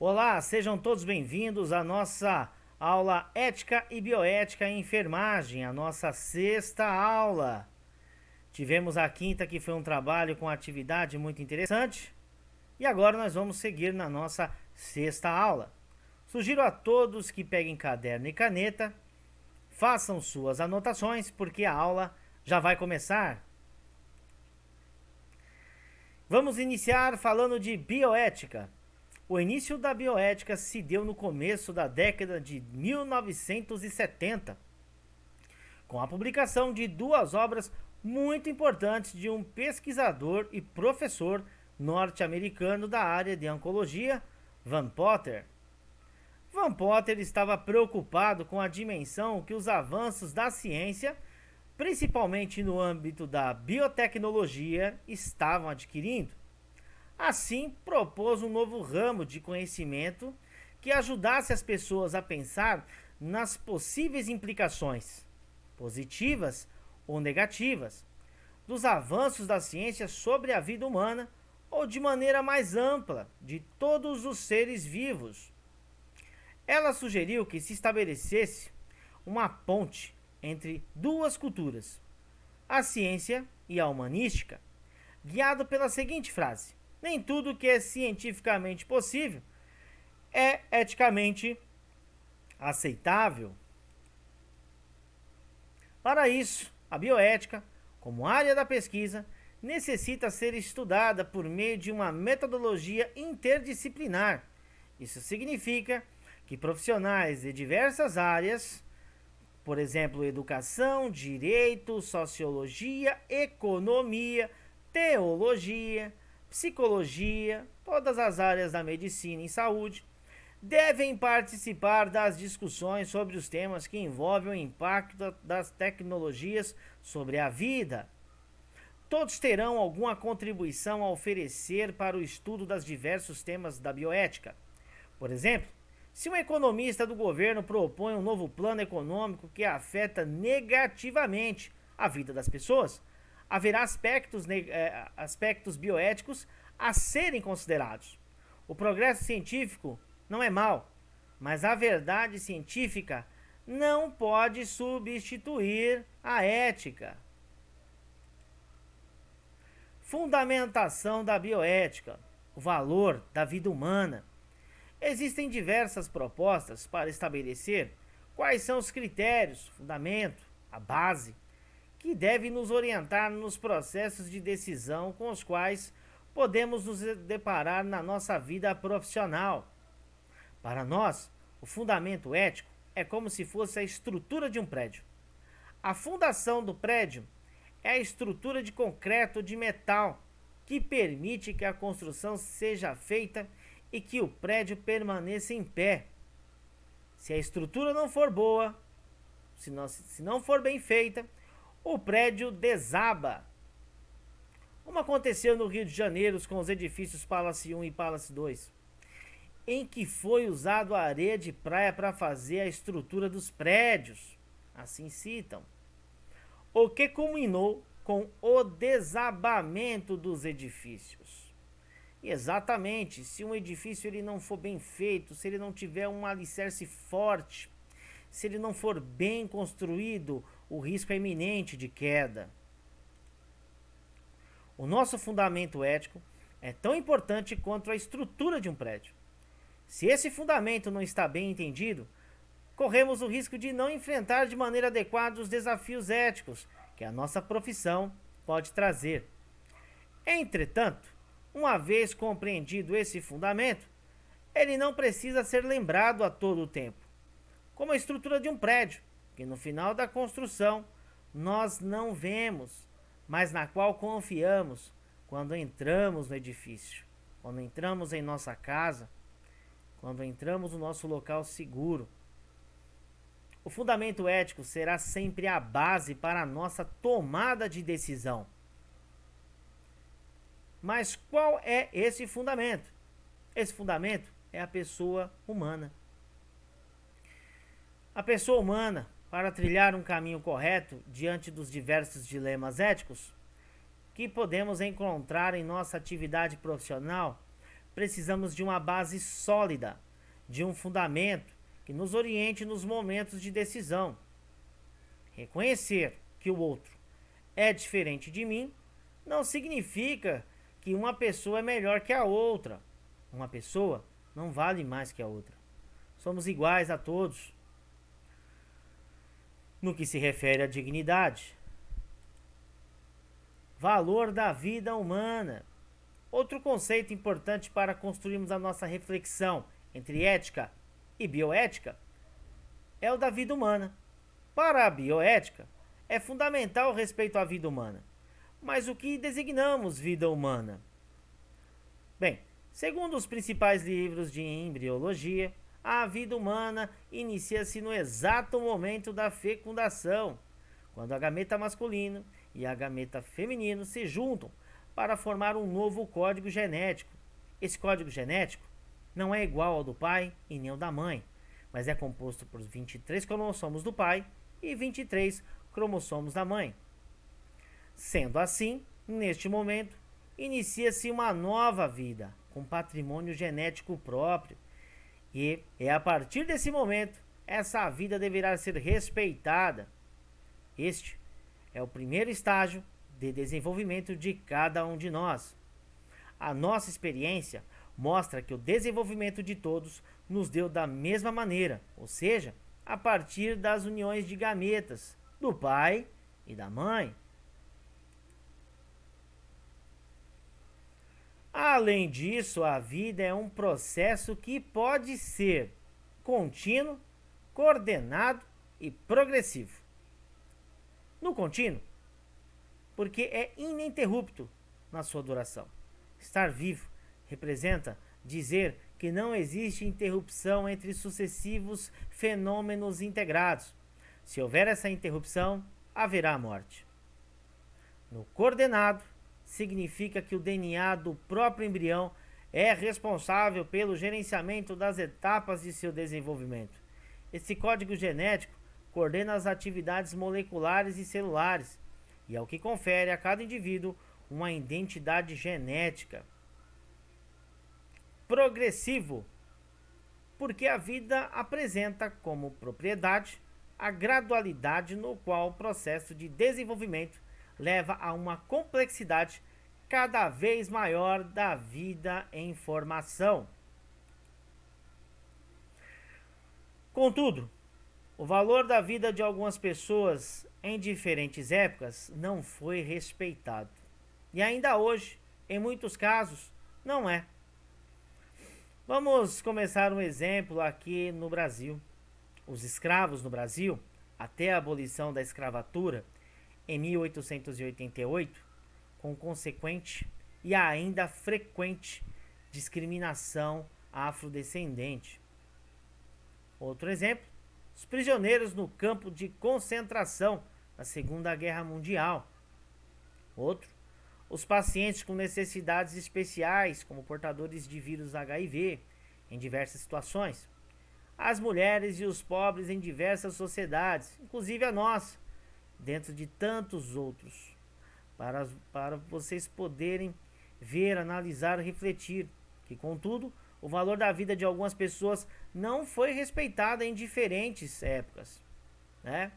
Olá, sejam todos bem-vindos à nossa aula Ética e Bioética em Enfermagem, a nossa sexta aula. Tivemos a quinta, que foi um trabalho com atividade muito interessante, e agora nós vamos seguir na nossa sexta aula. Sugiro a todos que peguem caderno e caneta, façam suas anotações, porque a aula já vai começar. Vamos iniciar falando de bioética. O início da bioética se deu no começo da década de 1970, com a publicação de duas obras muito importantes de um pesquisador e professor norte-americano da área de oncologia, Van Potter. Van Potter estava preocupado com a dimensão que os avanços da ciência, principalmente no âmbito da biotecnologia, estavam adquirindo. Assim, propôs um novo ramo de conhecimento que ajudasse as pessoas a pensar nas possíveis implicações, positivas ou negativas, dos avanços da ciência sobre a vida humana ou, de maneira mais ampla, de todos os seres vivos. Ela sugeriu que se estabelecesse uma ponte entre duas culturas, a ciência e a humanística, guiado pela seguinte frase: nem tudo que é cientificamente possível é eticamente aceitável. Para isso, a bioética, como área da pesquisa, necessita ser estudada por meio de uma metodologia interdisciplinar. Isso significa que profissionais de diversas áreas, por exemplo, educação, direito, sociologia, economia, teologia, psicologia, todas as áreas da medicina e saúde, devem participar das discussões sobre os temas que envolvem o impacto das tecnologias sobre a vida. Todos terão alguma contribuição a oferecer para o estudo dos diversos temas da bioética. Por exemplo, se um economista do governo propõe um novo plano econômico que afeta negativamente a vida das pessoas, haverá aspectos bioéticos a serem considerados. O progresso científico não é mau, mas a verdade científica não pode substituir a ética. Fundamentação da bioética, o valor da vida humana. Existem diversas propostas para estabelecer quais são os critérios, fundamento, a base, que deve nos orientar nos processos de decisão com os quais podemos nos deparar na nossa vida profissional. Para nós, o fundamento ético é como se fosse a estrutura de um prédio. A fundação do prédio é a estrutura de concreto ou de metal que permite que a construção seja feita e que o prédio permaneça em pé. Se a estrutura não for boa, se não for bem feita, o prédio desaba. Como aconteceu no Rio de Janeiro com os edifícios Palace 1 e Palace 2, em que foi usado a areia de praia para fazer a estrutura dos prédios, assim citam, o que culminou com o desabamento dos edifícios. E exatamente, se um edifício ele não for bem feito, se ele não tiver um alicerce forte, se ele não for bem construído, o risco é iminente de queda. O nosso fundamento ético é tão importante quanto a estrutura de um prédio. Se esse fundamento não está bem entendido, corremos o risco de não enfrentar de maneira adequada os desafios éticos que a nossa profissão pode trazer. Entretanto, uma vez compreendido esse fundamento, ele não precisa ser lembrado a todo o tempo, como a estrutura de um prédio, que no final da construção nós não vemos, mas na qual confiamos quando entramos no edifício, quando entramos em nossa casa, quando entramos no nosso local seguro. O fundamento ético será sempre a base para a nossa tomada de decisão. Mas qual é esse fundamento? Esse fundamento é a pessoa humana. A pessoa humana, para trilhar um caminho correto diante dos diversos dilemas éticos que podemos encontrar em nossa atividade profissional, precisamos de uma base sólida, de um fundamento que nos oriente nos momentos de decisão. Reconhecer que o outro é diferente de mim não significa que uma pessoa é melhor que a outra. Uma pessoa não vale mais que a outra. Somos iguais a todos. No que se refere à dignidade, valor da vida humana. Outro conceito importante para construirmos a nossa reflexão entre ética e bioética é o da vida humana. Para a bioética, é fundamental o respeito à vida humana. Mas o que designamos vida humana? Bem, segundo os principais livros de embriologia, a vida humana inicia-se no exato momento da fecundação, quando a gameta masculino e a gameta feminino se juntam para formar um novo código genético. Esse código genético não é igual ao do pai e nem ao da mãe, mas é composto por 23 cromossomos do pai e 23 cromossomos da mãe. Sendo assim, neste momento, inicia-se uma nova vida, com patrimônio genético próprio. E é a partir desse momento, essa vida deverá ser respeitada. Este é o primeiro estágio de desenvolvimento de cada um de nós. A nossa experiência mostra que o desenvolvimento de todos nos deu da mesma maneira, ou seja, a partir das uniões de gametas do pai e da mãe. Além disso, a vida é um processo que pode ser contínuo, coordenado e progressivo. No contínuo, porque é ininterrupto na sua duração. Estar vivo representa dizer que não existe interrupção entre sucessivos fenômenos integrados. Se houver essa interrupção, haverá a morte. No coordenado, significa que o DNA do próprio embrião é responsável pelo gerenciamento das etapas de seu desenvolvimento. Esse código genético coordena as atividades moleculares e celulares e é o que confere a cada indivíduo uma identidade genética. Progressivo, porque a vida apresenta como propriedade a gradualidade no qual o processo de desenvolvimento leva a uma complexidade cada vez maior da vida em formação. Contudo, o valor da vida de algumas pessoas em diferentes épocas não foi respeitado. E ainda hoje, em muitos casos, não é. Vamos começar um exemplo aqui no Brasil. Os escravos no Brasil, até a abolição da escravatura, em 1888, com consequente e ainda frequente discriminação afrodescendente. Outro exemplo, os prisioneiros no campo de concentração na Segunda Guerra Mundial. Outro, os pacientes com necessidades especiais, como portadores de vírus HIV, em diversas situações. As mulheres e os pobres em diversas sociedades, inclusive a nossa, dentro de tantos outros, para vocês poderem ver, analisar, refletir, que contudo, o valor da vida de algumas pessoas não foi respeitado em diferentes épocas, né?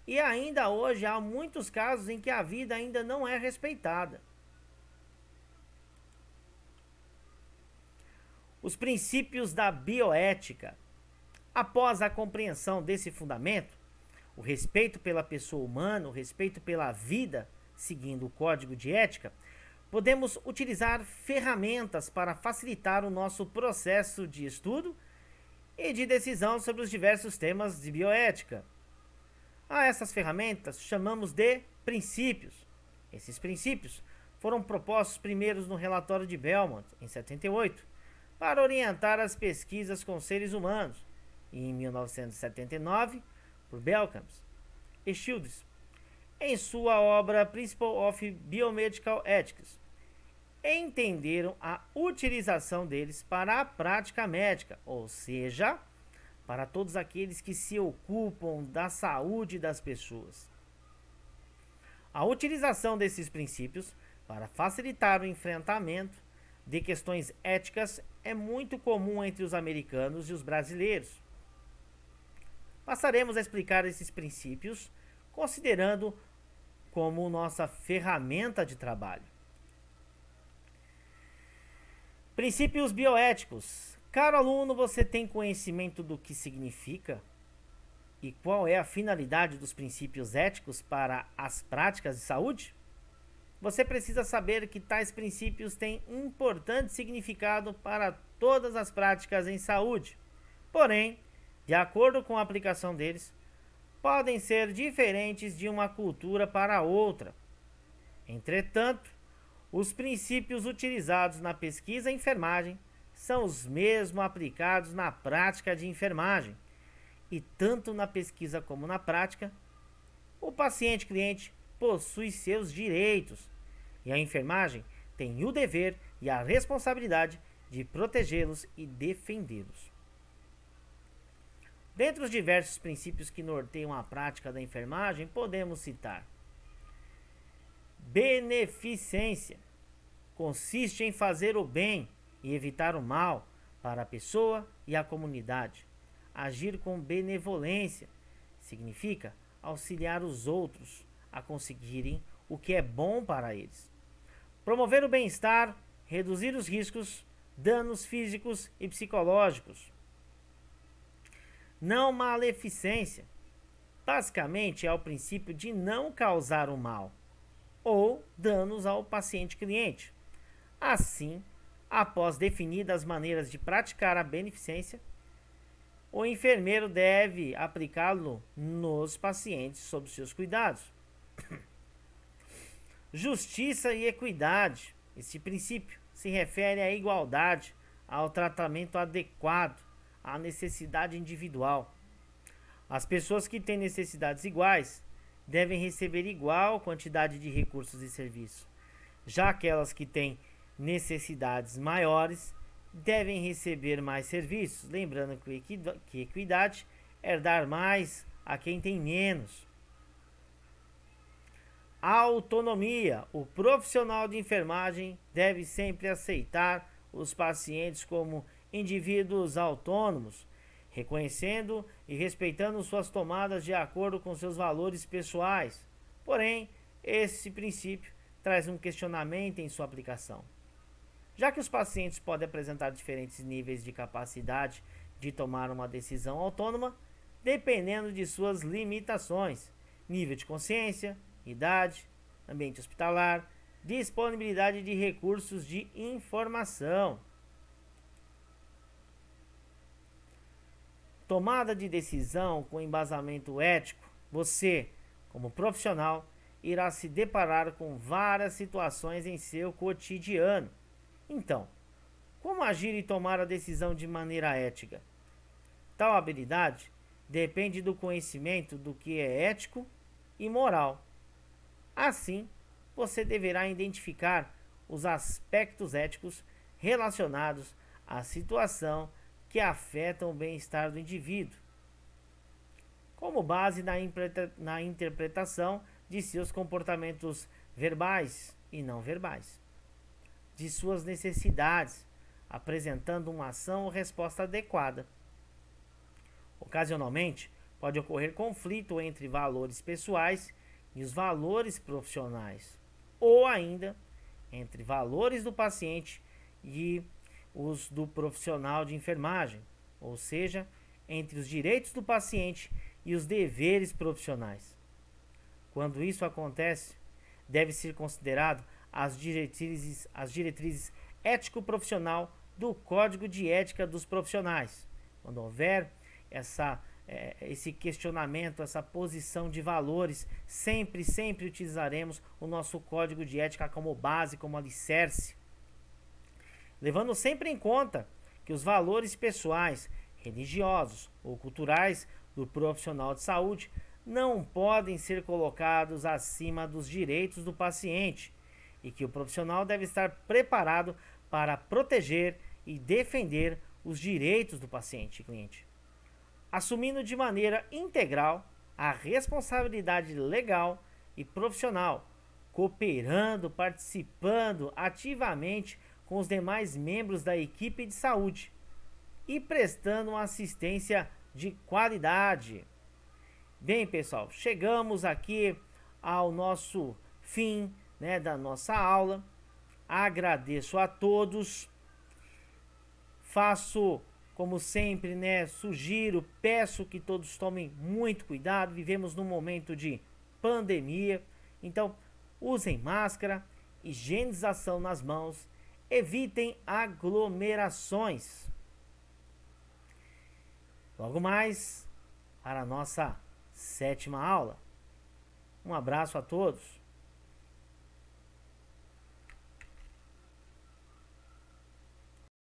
E ainda hoje há muitos casos em que a vida ainda não é respeitada. Os princípios da bioética. Após a compreensão desse fundamento, o respeito pela pessoa humana, o respeito pela vida, seguindo o código de ética, podemos utilizar ferramentas para facilitar o nosso processo de estudo e de decisão sobre os diversos temas de bioética. A essas ferramentas chamamos de princípios. Esses princípios foram propostos primeiros no relatório de Belmont, em 78, para orientar as pesquisas com seres humanos, e em 1979, por Belcamps e Childress, em sua obra Principles of Biomedical Ethics, entenderam a utilização deles para a prática médica, ou seja, para todos aqueles que se ocupam da saúde das pessoas. A utilização desses princípios para facilitar o enfrentamento de questões éticas é muito comum entre os americanos e os brasileiros. Passaremos a explicar esses princípios considerando como nossa ferramenta de trabalho. Princípios bioéticos. Caro aluno, você tem conhecimento do que significa e qual é a finalidade dos princípios éticos para as práticas de saúde? Você precisa saber que tais princípios têm importante significado para todas as práticas em saúde. Porém, de acordo com a aplicação deles, podem ser diferentes de uma cultura para outra. Entretanto, os princípios utilizados na pesquisa em enfermagem são os mesmos aplicados na prática de enfermagem. E tanto na pesquisa como na prática, o paciente-cliente possui seus direitos e a enfermagem tem o dever e a responsabilidade de protegê-los e defendê-los. Dentre os diversos princípios que norteiam a prática da enfermagem, podemos citar: beneficência. Consiste em fazer o bem e evitar o mal para a pessoa e a comunidade. Agir com benevolência significa auxiliar os outros a conseguirem o que é bom para eles. Promover o bem-estar, reduzir os riscos, danos físicos e psicológicos. Não maleficência. Basicamente é o princípio de não causar o mal ou danos ao paciente-cliente. Assim, após definidas as maneiras de praticar a beneficência, o enfermeiro deve aplicá-lo nos pacientes sob seus cuidados. Justiça e equidade. Este princípio se refere à igualdade, ao tratamento adequado, à necessidade individual. As pessoas que têm necessidades iguais devem receber igual quantidade de recursos e serviços. Já aquelas que têm necessidades maiores devem receber mais serviços, lembrando que equidade é dar mais a quem tem menos. Autonomia. O profissional de enfermagem deve sempre aceitar os pacientes como indivíduos autônomos, reconhecendo e respeitando suas tomadas de acordo com seus valores pessoais. Porém, esse princípio traz um questionamento em sua aplicação. Já que os pacientes podem apresentar diferentes níveis de capacidade de tomar uma decisão autônoma, dependendo de suas limitações, nível de consciência, idade, ambiente hospitalar, disponibilidade de recursos de informação. Tomada de decisão com embasamento ético. Você, como profissional, irá se deparar com várias situações em seu cotidiano. Então, como agir e tomar a decisão de maneira ética? Tal habilidade depende do conhecimento do que é ético e moral. Assim, você deverá identificar os aspectos éticos relacionados à situação que afetam o bem-estar do indivíduo, como base na interpretação de seus comportamentos verbais e não verbais, de suas necessidades, apresentando uma ação ou resposta adequada. Ocasionalmente, pode ocorrer conflito entre valores pessoais e os valores profissionais, ou ainda entre valores do paciente e os do profissional de enfermagem, ou seja, entre os direitos do paciente e os deveres profissionais. Quando isso acontece, deve ser considerado as diretrizes ético-profissional do Código de Ética dos Profissionais. Quando houver esse questionamento, essa posição de valores, sempre utilizaremos o nosso Código de Ética como base, como alicerce, levando sempre em conta que os valores pessoais, religiosos ou culturais do profissional de saúde não podem ser colocados acima dos direitos do paciente e que o profissional deve estar preparado para proteger e defender os direitos do paciente e cliente, assumindo de maneira integral a responsabilidade legal e profissional, cooperando, participando ativamente com os demais membros da equipe de saúde e prestando uma assistência de qualidade. Bem, pessoal, chegamos aqui ao nosso fim, né, da nossa aula. Agradeço a todos. Faço, como sempre, né, sugiro, peço que todos tomem muito cuidado. Vivemos num momento de pandemia, então usem máscara, higienização nas mãos, evitem aglomerações. Logo mais, para a nossa 7ª aula. Um abraço a todos.